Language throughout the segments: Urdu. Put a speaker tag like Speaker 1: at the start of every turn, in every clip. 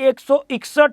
Speaker 1: 161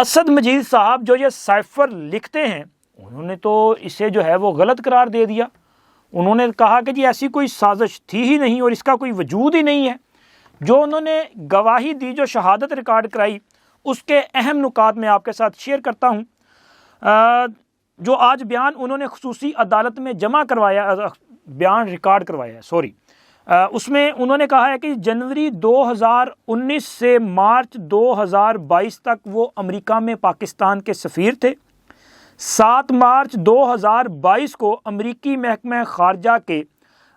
Speaker 1: اسد مجید صاحب جو یہ سائفر لکھتے ہیں انہوں نے تو اسے جو ہے وہ غلط قرار دے دیا. انہوں نے کہا کہ جی ایسی کوئی سازش تھی ہی نہیں اور اس کا کوئی وجود ہی نہیں ہے. جو انہوں نے گواہی دی, جو شہادت ریکارڈ کرائی, اس کے اہم نکات میں آپ کے ساتھ شیئر کرتا ہوں. جو آج بیان انہوں نے خصوصی عدالت میں جمع کروایا, بیان ریکارڈ کروایا ہے اس میں انہوں نے کہا ہے کہ جنوری 2019 سے مارچ 2022 تک وہ امریکہ میں پاکستان کے سفیر تھے. 7 مارچ 2022 کو امریکی محکمہ خارجہ کے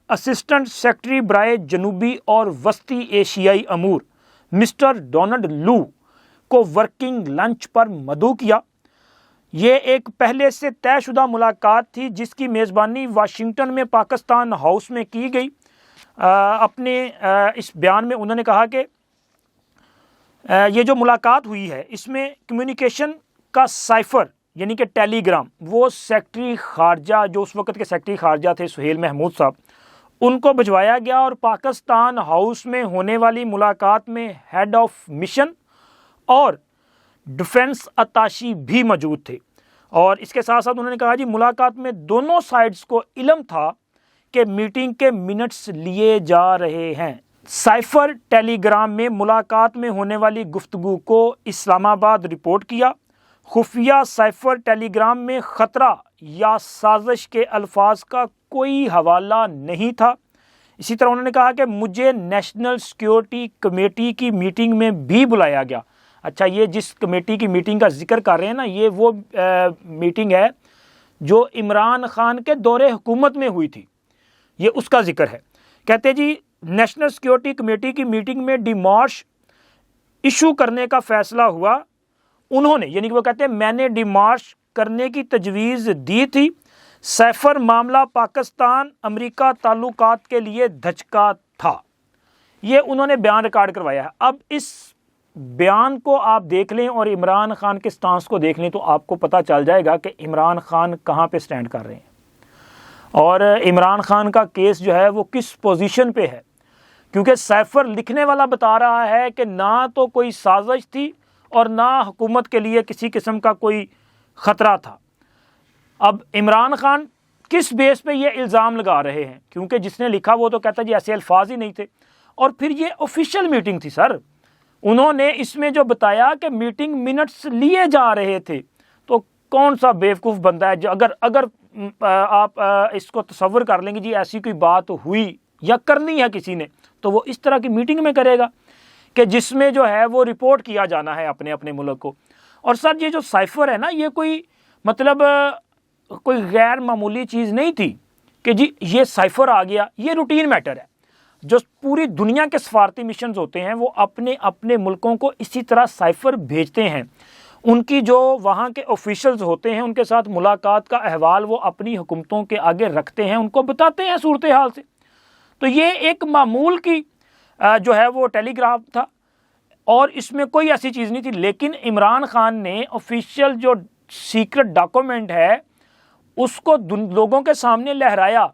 Speaker 1: اسسٹنٹ سیکرٹری برائے جنوبی اور وسطی ایشیائی امور مسٹر ڈونلڈ لو کو ورکنگ لنچ پر مدعو کیا. یہ ایک پہلے سے طے شدہ ملاقات تھی جس کی میزبانی واشنگٹن میں پاکستان ہاؤس میں کی گئی. اپنے اس بیان میں انہوں نے کہا کہ یہ جو ملاقات ہوئی ہے اس میں کمیونیکیشن کا سائفر یعنی کہ ٹیلی گرام وہ سیکرٹری خارجہ, جو اس وقت کے سیکرٹری خارجہ تھے سہیل محمود صاحب, ان کو بھجوایا گیا اور پاکستان ہاؤس میں ہونے والی ملاقات میں ہیڈ آف مشن اور ڈیفنس اتاشی بھی موجود تھے. اور اس کے ساتھ ساتھ انہوں نے کہا جی ملاقات میں دونوں سائڈز کو علم تھا کہ میٹنگ کے منٹس لیے جا رہے ہیں. سائفر ٹیلی گرام میں ملاقات میں ہونے والی گفتگو کو اسلام آباد رپورٹ کیا. خفیہ سائفر ٹیلی گرام میں خطرہ یا سازش کے الفاظ کا کوئی حوالہ نہیں تھا. اسی طرح انہوں نے کہا کہ مجھے نیشنل سیکیورٹی کمیٹی کی میٹنگ میں بھی بلایا گیا. اچھا, یہ جس کمیٹی کی میٹنگ کا ذکر کر رہے ہیں نا, یہ وہ میٹنگ ہے جو عمران خان کے دور حکومت میں ہوئی تھی, یہ اس کا ذکر ہے. کہتے جی نیشنل سیکیورٹی کمیٹی کی میٹنگ میں ڈیمارش ایشو کرنے کا فیصلہ ہوا. انہوں نے یعنی کہ وہ کہتے ہیں میں نے ڈیمارش کرنے کی تجویز دی تھی. سائفر معاملہ پاکستان امریکہ تعلقات کے لیے دھچکا تھا. یہ انہوں نے بیان ریکارڈ کروایا ہے. اب اس بیان کو آپ دیکھ لیں اور عمران خان کے سٹانس کو دیکھ لیں تو آپ کو پتہ چل جائے گا کہ عمران خان کہاں پہ سٹینڈ کر رہے ہیں اور عمران خان کا کیس جو ہے وہ کس پوزیشن پہ ہے. کیونکہ سائفر لکھنے والا بتا رہا ہے کہ نہ تو کوئی سازش تھی اور نہ حکومت کے لیے کسی قسم کا کوئی خطرہ تھا. اب عمران خان کس بیس پہ یہ الزام لگا رہے ہیں, کیونکہ جس نے لکھا وہ تو کہتا جی ایسے الفاظ ہی نہیں تھے. اور پھر یہ آفیشیل میٹنگ تھی سر. انہوں نے اس میں جو بتایا کہ میٹنگ منٹس لیے جا رہے تھے, تو کون سا بیوقوف بندہ ہے جو اگر آپ اس کو تصور کر لیں گے جی ایسی کوئی بات ہوئی یا کرنی ہے کسی نے, تو وہ اس طرح کی میٹنگ میں کرے گا کہ جس میں جو ہے وہ رپورٹ کیا جانا ہے اپنے اپنے ملک کو. اور سر یہ جو سائفر ہے نا, یہ کوئی مطلب کوئی غیر معمولی چیز نہیں تھی کہ جی یہ سائفر آ گیا. یہ روٹین میٹر ہے. جو پوری دنیا کے سفارتی مشنز ہوتے ہیں وہ اپنے اپنے ملکوں کو اسی طرح سائفر بھیجتے ہیں. ان کی جو وہاں کے آفیشلز ہوتے ہیں ان کے ساتھ ملاقات کا احوال وہ اپنی حکومتوں کے آگے رکھتے ہیں, ان کو بتاتے ہیں صورتحال سے. تو یہ ایک معمول کی جو ہے وہ ٹیلی گراف تھا اور اس میں کوئی ایسی چیز نہیں تھی. لیکن عمران خان نے آفیشیل جو سیکرٹ ڈاکومنٹ ہے اس کو لوگوں کے سامنے لہرایا.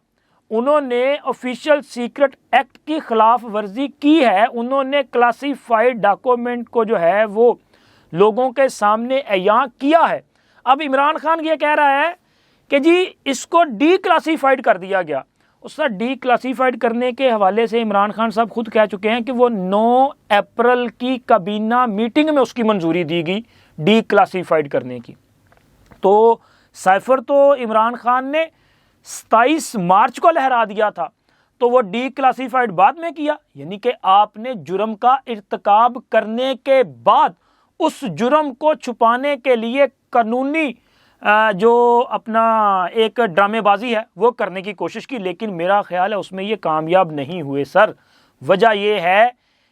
Speaker 1: انہوں نے آفیشیل سیکرٹ ایکٹ کی خلاف ورزی کی ہے. انہوں نے کلاسیفائڈ ڈاکومنٹ کو جو ہے وہ لوگوں کے سامنے عیاں کیا ہے. اب عمران خان یہ کہہ رہا ہے کہ جی اس کو ڈی کلاسیفائڈ کر دیا گیا. اس کا ڈی کلاسیفائڈ کرنے کے حوالے سے عمران خان صاحب خود کہہ چکے ہیں کہ وہ 9 اپریل کی کابینہ میٹنگ میں اس کی منظوری دی گئی ڈی کلاسیفائڈ کرنے کی. تو سائفر تو عمران خان نے 27 مارچ کو لہرا دیا تھا, تو وہ ڈی کلاسیفائڈ بعد میں کیا. یعنی کہ آپ نے جرم کا ارتکاب کرنے کے بعد اس جرم کو چھپانے کے لیے قانونی جو اپنا ایک ڈرامے بازی ہے وہ کرنے کی کوشش کی. لیکن میرا خیال ہے اس میں یہ کامیاب نہیں ہوئے سر. وجہ یہ ہے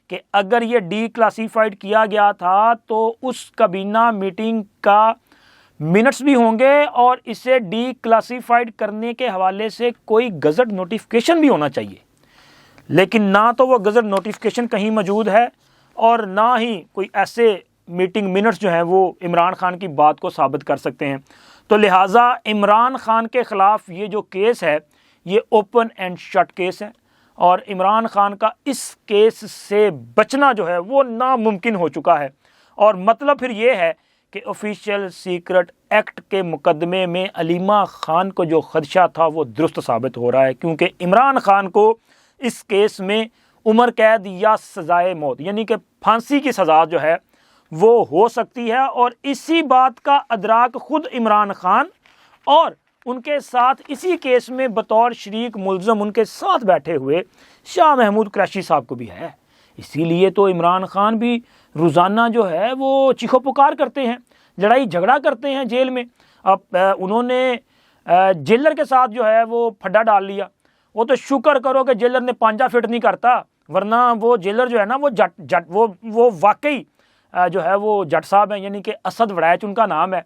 Speaker 1: کہ اگر یہ ڈی کلاسیفائڈ کیا گیا تھا تو اس کابینہ میٹنگ کا منٹس بھی ہوں گے اور اسے ڈی کلاسیفائڈ کرنے کے حوالے سے کوئی گزٹ نوٹیفکیشن بھی ہونا چاہیے. لیکن نہ تو وہ گزٹ نوٹیفکیشن کہیں موجود ہے اور نہ ہی کوئی ایسے میٹنگ منٹس جو ہیں وہ عمران خان کی بات کو ثابت کر سکتے ہیں. تو لہٰذا عمران خان کے خلاف یہ جو کیس ہے یہ اوپن اینڈ شٹ کیس ہے اور عمران خان کا اس کیس سے بچنا جو ہے وہ ناممکن ہو چکا ہے. اور مطلب پھر یہ ہے کہ آفیشیل سیکرٹ ایکٹ کے مقدمے میں علیمہ خان کو جو خدشہ تھا وہ درست ثابت ہو رہا ہے، کیونکہ عمران خان کو اس کیس میں عمر قید یا سزائے موت یعنی کہ پھانسی کی سزا جو ہے وہ ہو سکتی ہے، اور اسی بات کا ادراک خود عمران خان اور ان کے ساتھ اسی کیس میں بطور شریک ملزم ان کے ساتھ بیٹھے ہوئے شاہ محمود قریشی صاحب کو بھی ہے۔ اسی لیے تو عمران خان بھی روزانہ جو ہے وہ چیخو پکار کرتے ہیں، لڑائی جھگڑا کرتے ہیں جیل میں۔ اب انہوں نے جیلر کے ساتھ جو ہے وہ پھڈا ڈال لیا، وہ تو شکر کرو کہ جیلر نے پانجا فٹ نہیں کرتا، ورنہ وہ جیلر جو ہے نا وہ جٹ وہ واقعی جو ہے وہ جٹ صاحب ہیں، یعنی کہ اسد وڑائچ ان کا نام ہے۔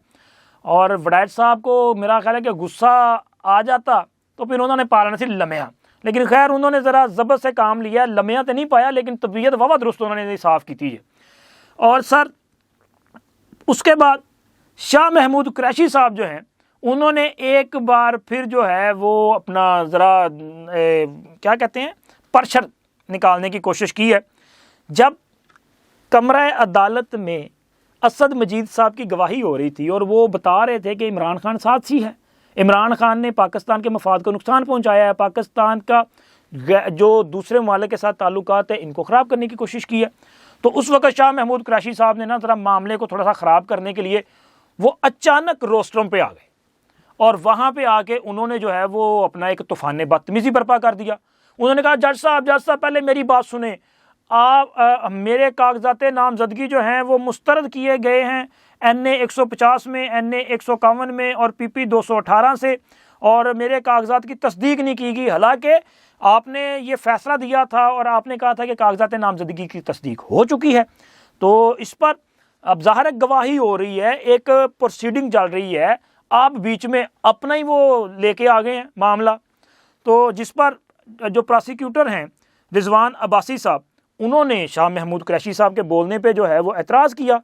Speaker 1: اور وڑائچ صاحب کو میرا خیال ہے کہ غصہ آ جاتا تو پھر انہوں نے پالنا سی لمحہ، لیکن خیر انہوں نے ذرا ضبط سے کام لیا، لمحہ تو نہیں پایا لیکن طبیعت واہ درست انہوں نے صاف کی تھی۔ اور سر اس کے بعد شاہ محمود قریشی صاحب جو ہیں انہوں نے ایک بار پھر جو ہے وہ اپنا ذرا کیا کہتے ہیں پرچر نکالنے کی کوشش کی ہے۔ جب کمرہ عدالت میں اسد مجید صاحب کی گواہی ہو رہی تھی اور وہ بتا رہے تھے کہ عمران خان ساتھ ہی ہے، عمران خان نے پاکستان کے مفاد کو نقصان پہنچایا ہے، پاکستان کا جو دوسرے ممالک کے ساتھ تعلقات ہیں ان کو خراب کرنے کی کوشش کی ہے، تو اس وقت شاہ محمود قریشی صاحب نے نا ذرا معاملے کو تھوڑا سا خراب کرنے کے لیے وہ اچانک روسٹرم پہ آ گئے، اور وہاں پہ آ کے انہوں نے جو ہے وہ اپنا ایک طوفان بدتمیزی برپا کر دیا۔ انہوں نے کہا جج صاحب پہلے میری بات سنیں، آپ میرے کاغذات نامزدگی جو ہیں وہ مسترد کیے گئے ہیں NA 150 میں، NA 151 میں اور PP 218 سے، اور میرے کاغذات کی تصدیق نہیں کی گئی، حالانکہ آپ نے یہ فیصلہ دیا تھا اور آپ نے کہا تھا کہ کاغذات نامزدگی کی تصدیق ہو چکی ہے۔ تو اس پر اب ظاہر گواہی ہو رہی ہے، ایک پروسیڈنگ چل رہی ہے، آپ بیچ میں اپنا ہی وہ لے کے آ گئے ہیں معاملہ، تو جس پر جو پراسیکیوٹر ہیں رضوان عباسی صاحب انہوں نے شاہ محمود قریشی صاحب کے بولنے پہ جو ہے وہ اعتراض کیا،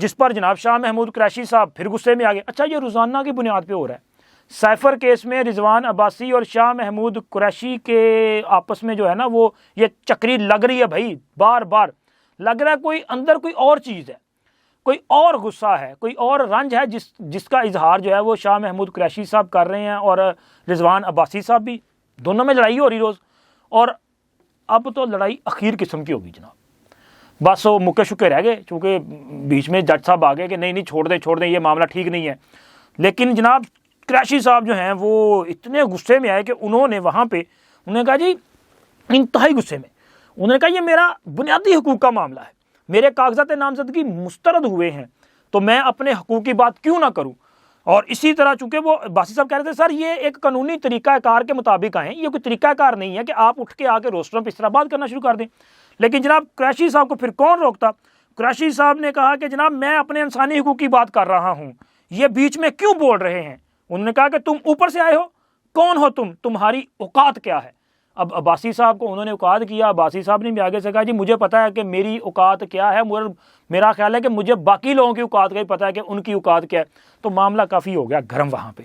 Speaker 1: جس پر جناب شاہ محمود قریشی صاحب پھر غصے میں آ گئے۔ اچھا یہ روزانہ کی بنیاد پہ ہو رہا ہے، سائفر کیس میں رضوان عباسی اور شاہ محمود قریشی کے آپس میں جو ہے نا وہ یہ چکری لگ رہی ہے بھائی، بار بار لگ رہا ہے کوئی اندر کوئی اور چیز ہے، کوئی اور غصہ ہے، کوئی اور رنج ہے جس کا اظہار جو ہے وہ شاہ محمود قریشی صاحب کر رہے ہیں اور رضوان عباسی صاحب بھی، دونوں میں لڑائی ہو رہی روز، اور اب تو لڑائی اخیر قسم کی ہوگی جناب، بس وہ مکے شکے رہ گئے، چونکہ بیچ میں جج صاحب آ گئے کہ نہیں چھوڑ دیں یہ معاملہ ٹھیک نہیں ہے، لیکن جناب قریشی صاحب جو ہیں وہ اتنے غصے میں آئے کہ انہوں نے وہاں پہ انہوں نے کہا جی انتہائی غصے میں انہوں نے کہا یہ میرا بنیادی حقوق کا معاملہ ہے، میرے کاغذات نامزدگی مسترد ہوئے ہیں تو میں اپنے حقوق کی بات کیوں نہ کروں، اور اسی طرح چونکہ وہ باسی صاحب کہہ رہے تھے سر یہ ایک قانونی طریقہ کار کے مطابق آئیں، یہ کوئی طریقہ کار نہیں ہے کہ آپ اٹھ کے آ کے روسٹروں پہ اس طرح بات کرنا شروع کر دیں، لیکن جناب قریشی صاحب کو پھر کون روکتا؟ قریشی صاحب نے کہا کہ جناب میں اپنے انسانی حقوق کی بات کر رہا ہوں، یہ بیچ میں کیوں بول رہے ہیں؟ انہوں نے کہا کہ تم اوپر سے آئے ہو، کون ہو تمہاری اوقات کیا ہے؟ اب عباسی صاحب کو انہوں نے اوقات کیا، عباسی صاحب نے بھی آگے سے کہا جی مجھے پتا ہے کہ میری اوقات کیا ہے، میرا خیال ہے کہ مجھے باقی لوگوں کی اوقات کا ہی پتا ہے کہ ان کی اوقات کیا ہے، تو معاملہ کافی ہو گیا گرم وہاں پہ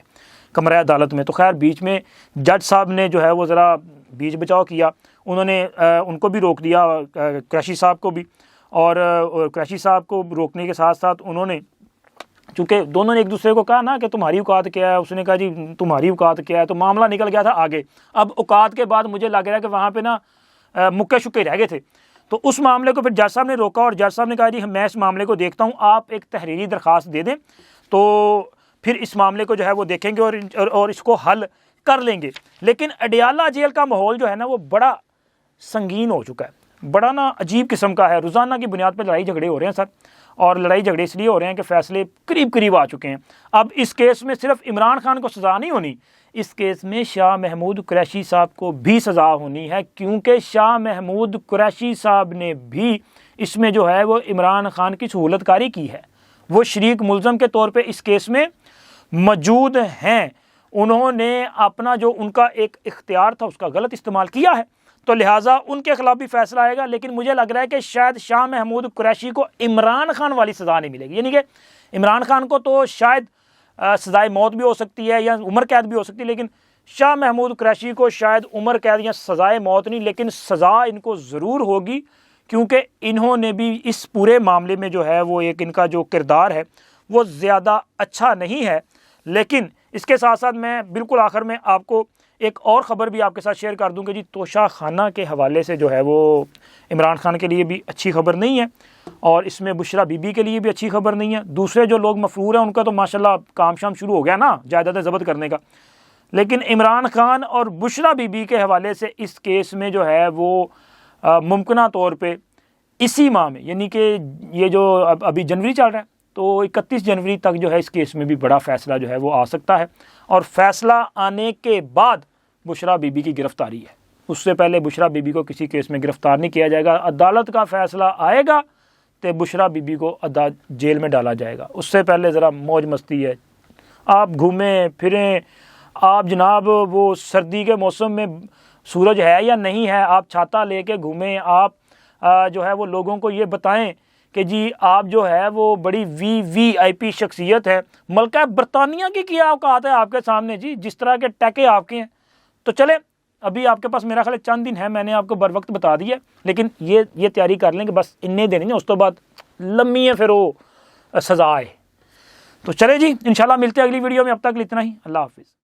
Speaker 1: کمرہ عدالت میں۔ تو خیر بیچ میں جج صاحب نے جو ہے وہ ذرا بیچ بچاؤ کیا، انہوں نے ان کو بھی روک دیا، قریشی صاحب کو بھی، اور قریشی صاحب کو روکنے کے ساتھ ساتھ انہوں نے چونکہ دونوں نے ایک دوسرے کو کہا نا کہ تمہاری اوقات کیا ہے، اس نے کہا جی تمہاری اوقات کیا ہے، تو معاملہ نکل گیا تھا آگے۔ اب اوقات کے بعد مجھے لگ رہا ہے کہ وہاں پہ نا مکے شکے رہ گئے تھے، تو اس معاملے کو پھر جج صاحب نے روکا اور جج صاحب نے کہا جی میں اس معاملے کو دیکھتا ہوں، آپ ایک تحریری درخواست دے دیں تو پھر اس معاملے کو جو ہے وہ دیکھیں گے اور اس کو حل کر لیں گے۔ لیکن اڈیالہ جیل کا ماحول جو ہے نا وہ بڑا سنگین ہو چکا ہے، بڑا نا عجیب قسم کا ہے، روزانہ کی بنیاد پہ لڑائی جھگڑے ہو رہے ہیں سر، اور لڑائی جھگڑے اس لیے ہو رہے ہیں کہ فیصلے قریب آ چکے ہیں۔ اب اس کیس میں صرف عمران خان کو سزا نہیں ہونی، اس کیس میں شاہ محمود قریشی صاحب کو بھی سزا ہونی ہے، کیونکہ شاہ محمود قریشی صاحب نے بھی اس میں جو ہے وہ عمران خان کی سہولت کاری کی ہے، وہ شریک ملزم کے طور پہ اس کیس میں موجود ہیں، انہوں نے اپنا جو ان کا ایک اختیار تھا اس کا غلط استعمال کیا ہے، تو لہٰذا ان کے خلاف بھی فیصلہ آئے گا۔ لیکن مجھے لگ رہا ہے کہ شاید شاہ محمود قریشی کو عمران خان والی سزا نہیں ملے گی، یعنی کہ عمران خان کو تو شاید سزائے موت بھی ہو سکتی ہے یا عمر قید بھی ہو سکتی ہے، لیکن شاہ محمود قریشی کو شاید عمر قید یا سزائے موت نہیں، لیکن سزا ان کو ضرور ہوگی، کیونکہ انہوں نے بھی اس پورے معاملے میں جو ہے وہ ایک ان کا جو کردار ہے وہ زیادہ اچھا نہیں ہے۔ لیکن اس کے ساتھ ساتھ میں بالکل آخر میں آپ کو ایک اور خبر بھی آپ کے ساتھ شیئر کر دوں کہ جی توشہ خانہ کے حوالے سے جو ہے وہ عمران خان کے لیے بھی اچھی خبر نہیں ہے، اور اس میں بشرا بی بی کے لیے بھی اچھی خبر نہیں ہے۔ دوسرے جو لوگ مفرور ہیں ان کا تو ماشاءاللہ کام شام شروع ہو گیا نا جائیدادیں ضبط کرنے کا، لیکن عمران خان اور بشرا بی بی کے حوالے سے اس کیس میں جو ہے وہ ممکنہ طور پہ اسی ماہ میں، یعنی کہ یہ جو ابھی جنوری چل رہا ہے، تو 31 جنوری تک جو ہے اس کیس میں بھی بڑا فیصلہ جو ہے وہ آ سکتا ہے، اور فیصلہ آنے کے بعد بشرا بی بی کی گرفتاری ہے۔ اس سے پہلے بشرا بی بی کو کسی کیس میں گرفتار نہیں کیا جائے گا۔ عدالت کا فیصلہ آئے گا تو بشرا بی بی کو جیل میں ڈالا جائے گا۔ اس سے پہلے ذرا موج مستی ہے، آپ گھومیں پھریں، آپ جناب وہ سردی کے موسم میں سورج ہے یا نہیں ہے، آپ چھاتا لے کے گھومیں، آپ جو ہے وہ لوگوں کو یہ بتائیں کہ جی آپ جو ہے وہ بڑی وی آئی پی شخصیت ہے۔ ملکہ برطانیہ کی کیا اوقات ہے آپ کے سامنے جی، جس طرح کے ٹیکے آپ کے ہیں۔ تو چلے ابھی آپ کے پاس میرا خیال ہے چند دن ہے، میں نے آپ کو بر وقت بتا دیا، لیکن یہ تیاری کر لیں کہ بس انہیں دن نہیں، اس تو بعد لمبی ہے پھر وہ سزا ہے۔ تو چلے جی انشاءاللہ ملتے ہیں اگلی ویڈیو میں، اب تک اتنا ہی، اللہ حافظ۔